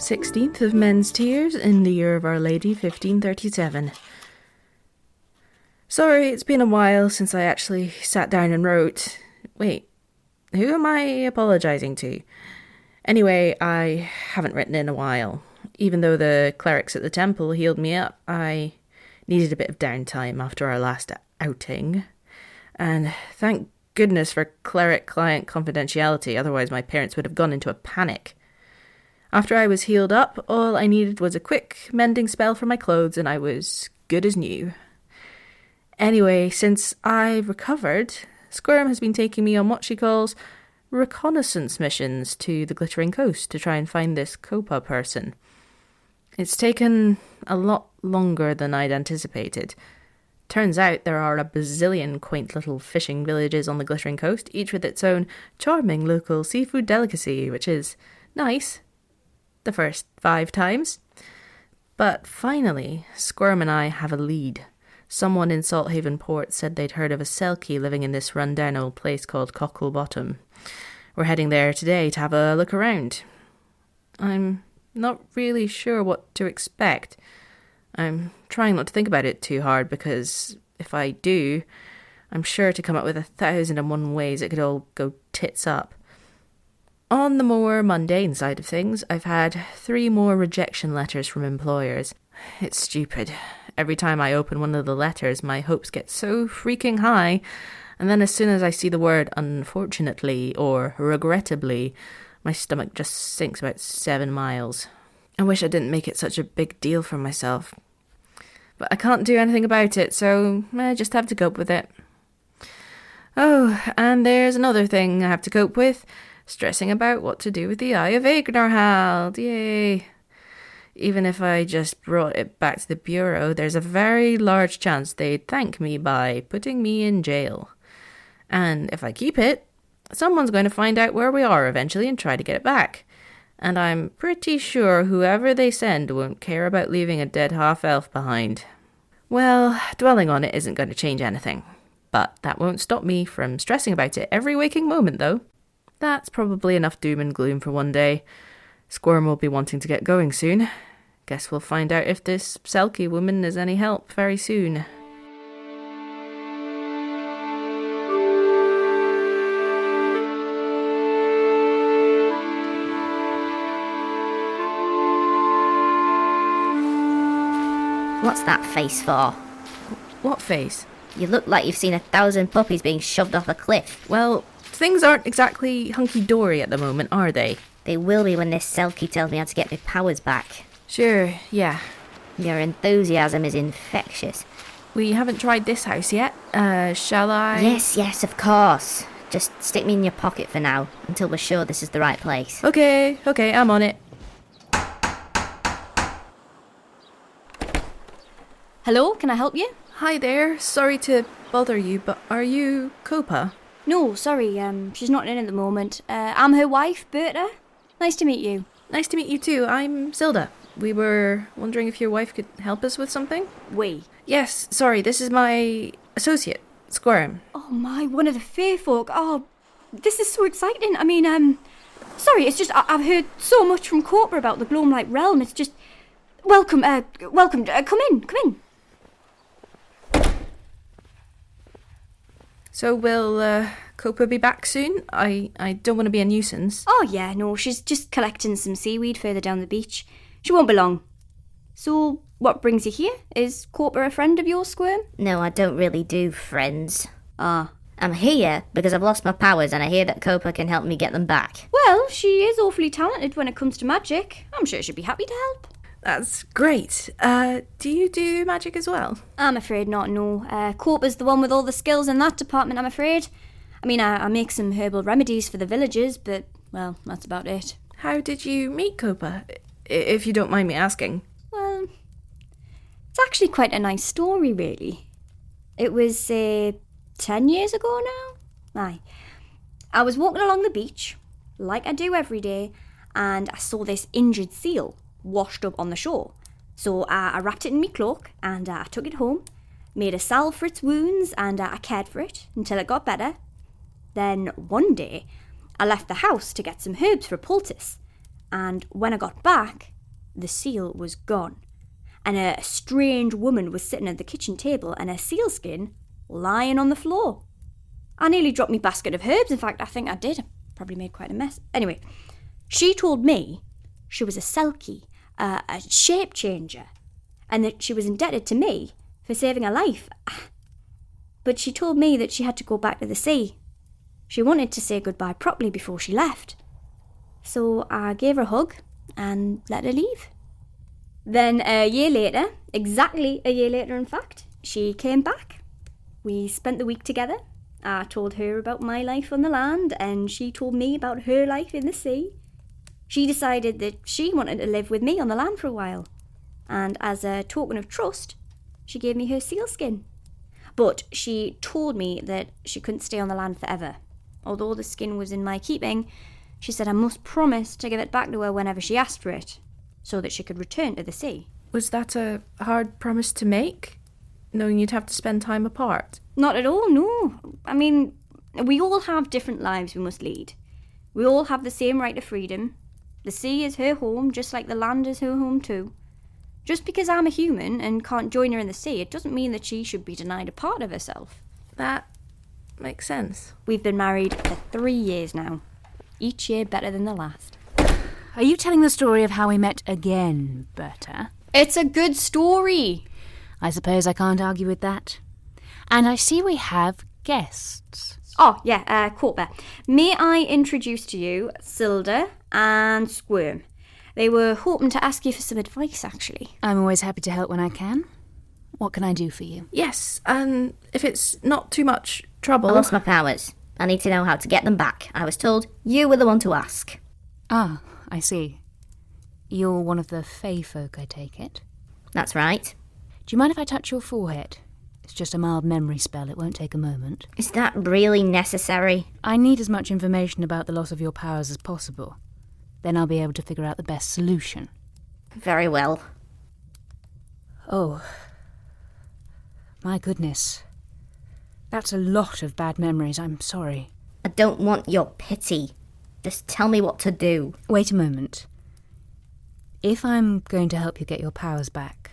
16th of Men's Tears in the year of Our Lady 1537. Sorry, it's been a while since I actually sat down and wrote. Wait, who am I apologising to? Anyway, I haven't written in a while. Even though the clerics at the temple healed me up, I needed a bit of downtime after our last outing. And thank goodness for cleric-client confidentiality, otherwise my parents would have gone into a panic. After I was healed up, all I needed was a quick mending spell for my clothes and I was good as new. Anyway, since I've recovered, Squirm has been taking me on what she calls reconnaissance missions to the Glittering Coast to try and find this Copa person. It's taken a lot longer than I'd anticipated. Turns out there are a bazillion quaint little fishing villages on the Glittering Coast, each with its own charming local seafood delicacy, which is nice the first 5 times. But finally, Squirm and I have a lead. Someone in Salthaven Port said they'd heard of a selkie living in this run-down old place called Cockle Bottom. We're heading there today to have a look around. I'm not really sure what to expect. I'm trying not to think about it too hard because if I do, I'm sure to come up with 1,001 ways it could all go tits up. On the more mundane side of things, I've had 3 more rejection letters from employers. It's stupid. Every time I open one of the letters, my hopes get so freaking high, and then as soon as I see the word unfortunately or regrettably, my stomach just sinks about 7 miles. I wish I didn't make it such a big deal for myself. But I can't do anything about it, so I just have to cope with it. Oh, and there's another thing I have to cope with. Stressing about what to do with the Eye of Ignorhald. Yay. Even if I just brought it back to the bureau, there's a very large chance they'd thank me by putting me in jail. And if I keep it, someone's going to find out where we are eventually and try to get it back. And I'm pretty sure whoever they send won't care about leaving a dead half-elf behind. Well, dwelling on it isn't going to change anything. But that won't stop me from stressing about it every waking moment, though. That's probably enough doom and gloom for one day. Squirm will be wanting to get going soon. Guess we'll find out if this selkie woman is any help very soon. What's that face for? What face? You look like you've seen 1,000 puppies being shoved off a cliff. Well, things aren't exactly hunky-dory at the moment, are they? They will be when this selkie tells me how to get my powers back. Sure, yeah. Your enthusiasm is infectious. We haven't tried this house yet. Shall I? Yes, of course. Just stick me in your pocket for now, until we're sure this is the right place. Okay, I'm on it. Hello, can I help you? Hi there, sorry to bother you, but are you Copa? No, sorry, she's not in at the moment. I'm her wife, Berta. Nice to meet you. Nice to meet you too, I'm Sylda. We were wondering if your wife could help us with something? We? Yes, sorry, this is my associate, Squirm. Oh my, one of the fair folk. Oh, this is so exciting. I mean, sorry, it's just, I've heard so much from Copa about the Gloamlight realm. It's just, welcome, come in. So will Copa be back soon? I don't want to be a nuisance. Oh yeah, no, she's just collecting some seaweed further down the beach. She won't be long. So, what brings you here? Is Copa a friend of yours, Squirm? No, I don't really do friends. Ah. I'm here because I've lost my powers and I hear that Copa can help me get them back. Well, she is awfully talented when it comes to magic. I'm sure she'd be happy to help. That's great. Do you do magic as well? I'm afraid not, no. Copa's the one with all the skills in that department, I'm afraid. I mean, I make some herbal remedies for the villagers, but, well, that's about it. How did you meet Copa, if you don't mind me asking? Well, it's actually quite a nice story, really. It was, 10 years ago now? Aye. I was walking along the beach, like I do every day, and I saw this injured seal washed up on the shore. So I wrapped it in my cloak and I took it home, made a salve for its wounds and I cared for it until it got better. Then one day I left the house to get some herbs for a poultice, and when I got back the seal was gone, and a strange woman was sitting at the kitchen table and her sealskin lying on the floor. I nearly dropped my basket of herbs. In fact, I think I did. I probably made quite a mess. Anyway, she told me she was a selkie, a shape changer, and that she was indebted to me for saving her life. But she told me that she had to go back to the sea. She wanted to say goodbye properly before she left. So I gave her a hug and let her leave. Then a year later, exactly a year later in fact, she came back. We spent the week together. I told her about my life on the land and she told me about her life in the sea. She decided that she wanted to live with me on the land for a while. And as a token of trust, she gave me her sealskin. But she told me that she couldn't stay on the land forever. Although the skin was in my keeping, she said I must promise to give it back to her whenever she asked for it, so that she could return to the sea. Was that a hard promise to make, knowing you'd have to spend time apart? Not at all, no. I mean, we all have different lives we must lead. We all have the same right to freedom. The sea is her home, just like the land is her home too. Just because I'm a human and can't join her in the sea, it doesn't mean that she should be denied a part of herself. That makes sense. We've been married for 3 years now. Each year better than the last. Are you telling the story of how we met again, Berta? It's a good story. I suppose I can't argue with that. And I see we have guests. Oh, yeah, Courtbear. May I introduce to you Sylda and Squirm? They were hoping to ask you for some advice, actually. I'm always happy to help when I can. What can I do for you? Yes, and if it's not too much trouble... I lost my powers. I need to know how to get them back. I was told you were the one to ask. Ah, I see. You're one of the Fae folk, I take it? That's right. Do you mind if I touch your forehead? It's just a mild memory spell. It won't take a moment. Is that really necessary? I need as much information about the loss of your powers as possible. Then I'll be able to figure out the best solution. Very well. Oh. My goodness. That's a lot of bad memories. I'm sorry. I don't want your pity. Just tell me what to do. Wait a moment. If I'm going to help you get your powers back,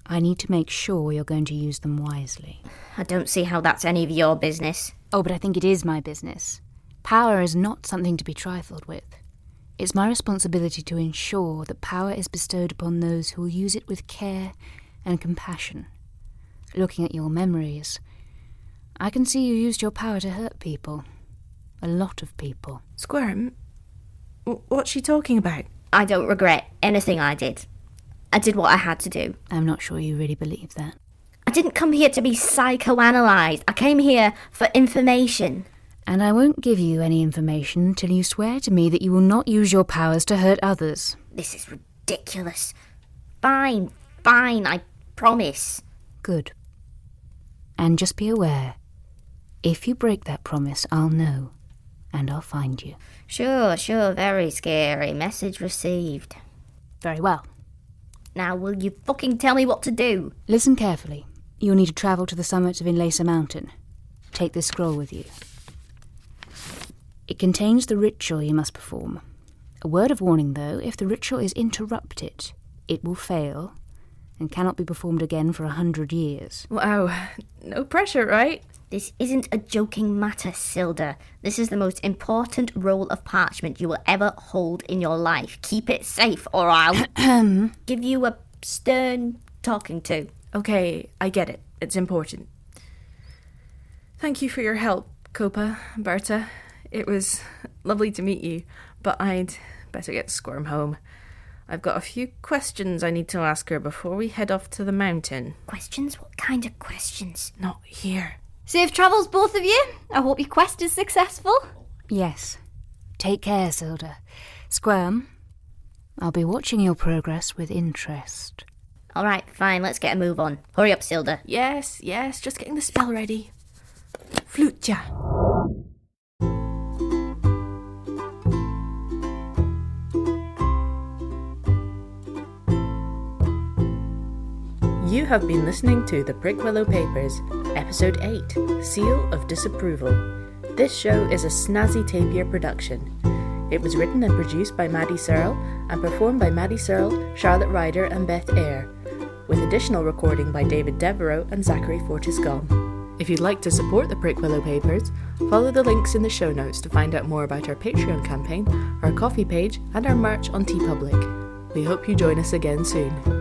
I need to make sure you're going to use them wisely. I don't see how that's any of your business. Oh, but I think it is my business. Power is not something to be trifled with. It's my responsibility to ensure that power is bestowed upon those who will use it with care and compassion. Looking at your memories, I can see you used your power to hurt people. A lot of people. Squirm? What's she talking about? I don't regret anything I did. I did what I had to do. I'm not sure you really believe that. I didn't come here to be psychoanalyzed. I came here for information. And I won't give you any information until you swear to me that you will not use your powers to hurt others. This is ridiculous. Fine, I promise. Good. And just be aware, if you break that promise, I'll know, and I'll find you. Sure, very scary. Message received. Very well. Now, will you fucking tell me what to do? Listen carefully. You'll need to travel to the summit of Inlacer Mountain. Take this scroll with you. It contains the ritual you must perform. A word of warning, though, if the ritual is interrupted, it will fail and cannot be performed again for 100 years. Wow, no pressure, right? This isn't a joking matter, Sylda. This is the most important roll of parchment you will ever hold in your life. Keep it safe, or I'll give you a stern talking to. Okay, I get it. It's important. Thank you for your help, Copa, Berta. It was lovely to meet you, but I'd better get Squirm home. I've got a few questions I need to ask her before we head off to the mountain. Questions? What kind of questions? Not here. Safe travels, both of you. I hope your quest is successful. Yes. Take care, Sylda. Squirm, I'll be watching your progress with interest. All right, fine, let's get a move on. Hurry up, Sylda. Yes, just getting the spell ready. Flutja. You have been listening to The Brickwillow Papers, Episode 8, Seal of Disapproval. This show is a Snazzy Tapir production. It was written and produced by Maddy Searle and performed by Maddy Searle, Charlotte Ryder and Beth Eyre, with additional recording by David Devereux and Zachary Fortais-Gomm. If you'd like to support the Prickwillow Papers, follow the links in the show notes to find out more about our Patreon campaign, our coffee page and our merch on TeePublic. We hope you join us again soon.